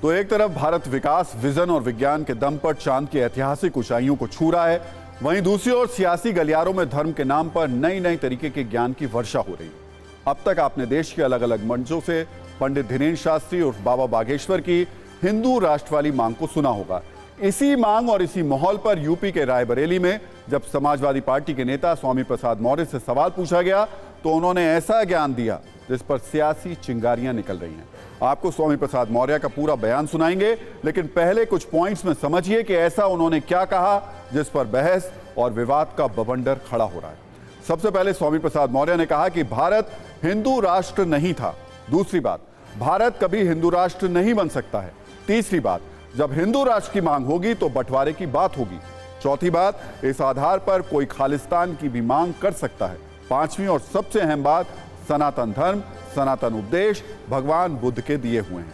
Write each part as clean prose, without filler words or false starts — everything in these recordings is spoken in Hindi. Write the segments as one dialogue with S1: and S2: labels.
S1: तो एक तरफ भारत विकास, विजन और विज्ञान के दम पर चांद की ऐतिहासिक ऊंचाइयों को छू रहा है, वहीं दूसरी ओर सियासी गलियारों में धर्म के नाम पर नई नई तरीके के ज्ञान की वर्षा हो रही है। अब तक आपने देश के अलग अलग मंचों से पंडित धीरेन्द्र शास्त्री और बाबा बागेश्वर की हिंदू राष्ट्र वाली मांग को सुना होगा। इसी मांग और इसी माहौल पर यूपी के रायबरेली में जब समाजवादी पार्टी के नेता स्वामी प्रसाद मौर्य से सवाल पूछा गया तो उन्होंने ऐसा ज्ञान दिया जिस पर सियासी चिंगारियां निकल रही हैं। आपको स्वामी प्रसाद मौर्य का पूरा बयान सुनाएंगे, लेकिन पहले कुछ पॉइंट्स में समझिए कि ऐसा उन्होंने क्या कहा जिस पर बहस और विवाद का बवंडर खड़ा हो रहा है। सबसे पहले स्वामी प्रसाद मौर्य ने कहा कि भारत हिंदू राष्ट्र नहीं था। दूसरी बात, भारत कभी हिंदू राष्ट्र नहीं बन सकता है। तीसरी बात, जब हिंदू राष्ट्र की मांग होगी तो बंटवारे की बात होगी। चौथी बात, इस आधार पर कोई खालिस्तान की भी मांग कर सकता है। पांचवी और सबसे अहम बात, सनातन धर्म, सनातन उपदेश भगवान बुद्ध के दिए हुए हैं।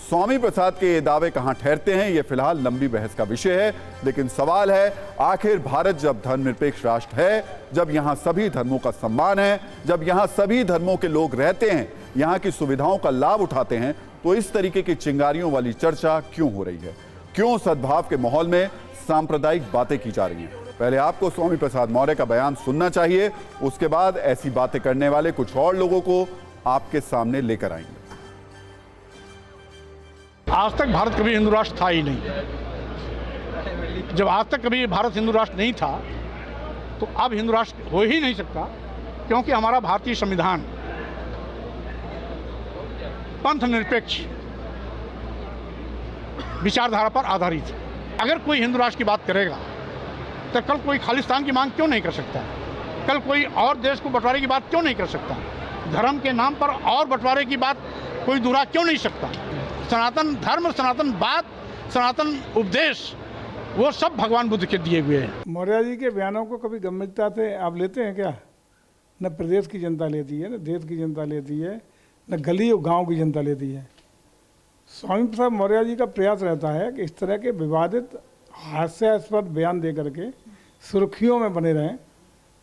S1: स्वामी प्रसाद के ये दावे कहां ठहरते हैं, ये फिलहाल लंबी बहस का विषय है, लेकिन सवाल है आखिर भारत जब धर्मनिरपेक्ष राष्ट्र है, जब यहां सभी धर्मों का सम्मान है, जब यहां सभी धर्मों के लोग रहते हैं, यहां की सुविधाओं का लाभ उठाते हैं, तो इस तरीके की चिंगारियों वाली चर्चा क्यों हो रही है? क्यों सद्भाव के माहौल में सांप्रदायिक बातें की जा रही हैं? पहले आपको स्वामी प्रसाद मौर्य का बयान सुनना चाहिए, उसके बाद ऐसी बातें करने वाले कुछ और लोगों को आपके सामने लेकर आएंगे।
S2: आज तक भारत कभी हिंदू राष्ट्र था ही नहीं। जब आज तक कभी भारत हिंदू राष्ट्र नहीं था तो अब हिंदू राष्ट्र हो ही नहीं सकता, क्योंकि हमारा भारतीय संविधान पंथ निरपेक्ष विचारधारा पर आधारित है। अगर कोई हिंदू राष्ट्र की बात करेगा तो कल कोई खालिस्तान की मांग क्यों नहीं कर सकता? कल कोई और देश को बंटवारे की बात क्यों नहीं कर सकता? धर्म के नाम पर और बंटवारे की बात कोई दोहरा क्यों नहीं सकता? सनातन धर्म, सनातन बात, सनातन उपदेश, वो सब भगवान बुद्ध के दिए हुए हैं।
S3: मौर्य जी के बयानों को कभी गंभीरता से आप लेते हैं क्या? न प्रदेश की जनता लेती है, न देश की जनता लेती है, न गली और गांव की जनता लेती है। स्वामी प्रसाद मौर्य जी का प्रयास रहता है कि इस तरह के विवादित हास्यास्पद बयान दे करके सुर्खियों में बने रहें,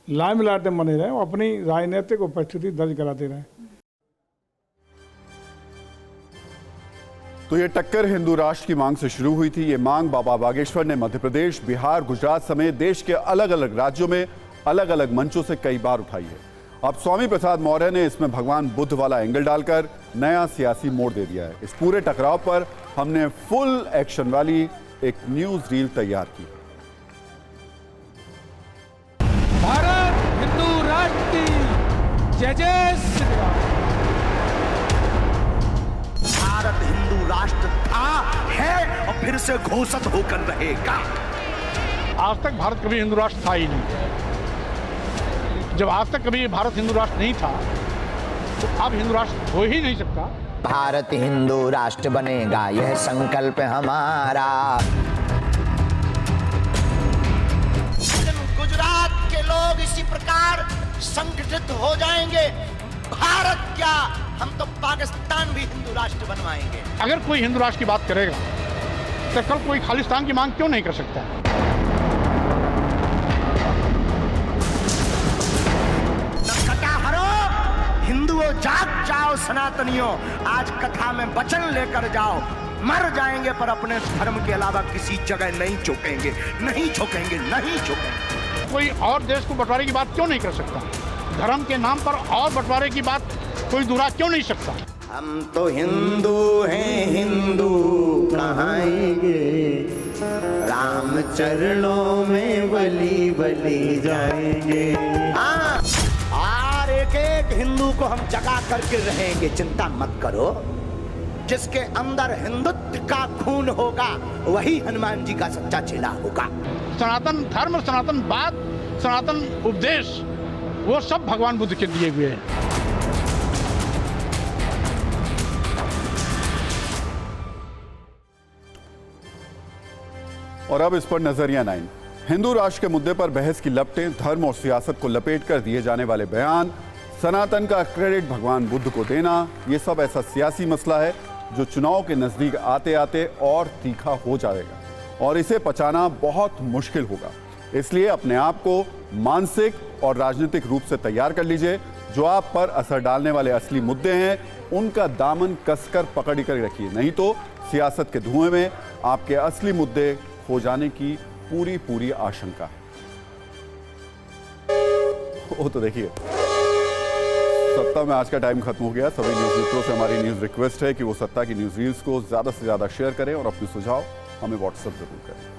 S3: लाइमलाइट में बने रहें और अपनी राजनीतिक उपस्थिति दर्ज कराते रहें।
S1: तो ये टक्कर हिंदू राष्ट्र की मांग से शुरू हुई थी। ये मांग बाबा बागेश्वर ने मध्य प्रदेश, बिहार, गुजरात समेत देश के अलग अलग राज्यों में अलग अलग मंचों से कई बार उठाई है। अब स्वामी प्रसाद मौर्य ने इसमें भगवान बुद्ध वाला एंगल डालकर नया सियासी मोड़ दे दिया है। इस पूरे टकराव पर हमने फुल एक्शन वाली एक न्यूज रील तैयार की।
S4: भारत हिंदू राष्ट्र की जय जय श्री राम।
S5: भारत हिंदू राष्ट्र था, है और फिर से घोषित होकर रहेगा।
S2: आज तक भारत कभी हिंदू राष्ट्र था ही नहीं। जब आज तक कभी भारत हिंदू राष्ट्र नहीं था तो अब हिंदू राष्ट्र हो ही नहीं सकता।
S6: भारत हिंदू राष्ट्र बनेगा, यह संकल्प हमारा।
S5: गुजरात के लोग इसी प्रकार संगठित हो जाएंगे। भारत क्या, हम तो पाकिस्तान भी हिंदू राष्ट्र बनवाएंगे।
S2: अगर कोई हिंदू राष्ट्र की बात करेगा तो कल कोई खालिस्तान की मांग क्यों नहीं कर सकता?
S5: हिंदुओं जाग जाओ, सनातनियों आज कथा में वचन लेकर जाओ। मर जाएंगे पर अपने धर्म के अलावा किसी जगह नहीं झुकेंगे, नहीं झुकेंगे, नहीं झुकेंगे।
S2: कोई और देश को बंटवारे की बात क्यों नहीं कर सकता? धर्म के नाम पर और बंटवारे की बात कोई दोहरा क्यों नहीं सकता?
S6: हम तो हिंदू हैं, हिंदू कहाएंगे, राम चरणों में बलि बलि जाएंगे।
S5: हाँ, एक एक हिंदू को हम जगा करके रहेंगे, चिंता मत करो। जिसके अंदर हिंदुत्व का खून होगा वही हनुमान जी का सच्चा चेला होगा।
S2: सनातन धर्म, सनातन बात, सनातन उपदेश, वो सब भगवान बुद्ध के दिए हुए हैं।
S1: और अब इस पर नजरिया 9। हिंदू राष्ट्र के मुद्दे पर बहस की लपटें, धर्म और सियासत को लपेटकर दिए जाने वाले बयान, सनातन का क्रेडिट भगवान बुद्ध को देना, ये सब ऐसा सियासी मसला है जो चुनाव के नजदीक आते आते और तीखा हो जाएगा और इसे पचाना बहुत मुश्किल होगा। इसलिए अपने आप को मानसिक और राजनीतिक रूप से तैयार कर लीजिए। जो आप पर असर डालने वाले असली मुद्दे हैं उनका दामन कसकर पकड़ कर रखिए, नहीं तो सियासत के धुएं में आपके असली मुद्दे खो जाने की पूरी आशंका है। वो तो देखिए, सत्ता में आज का टाइम खत्म हो गया। सभी न्यूज मित्रों से हमारी न्यूज रिक्वेस्ट है कि वो सत्ता की न्यूज रील्स को ज्यादा से ज्यादा शेयर करें और अपने सुझाव हमें व्हाट्सएप जरूर करें।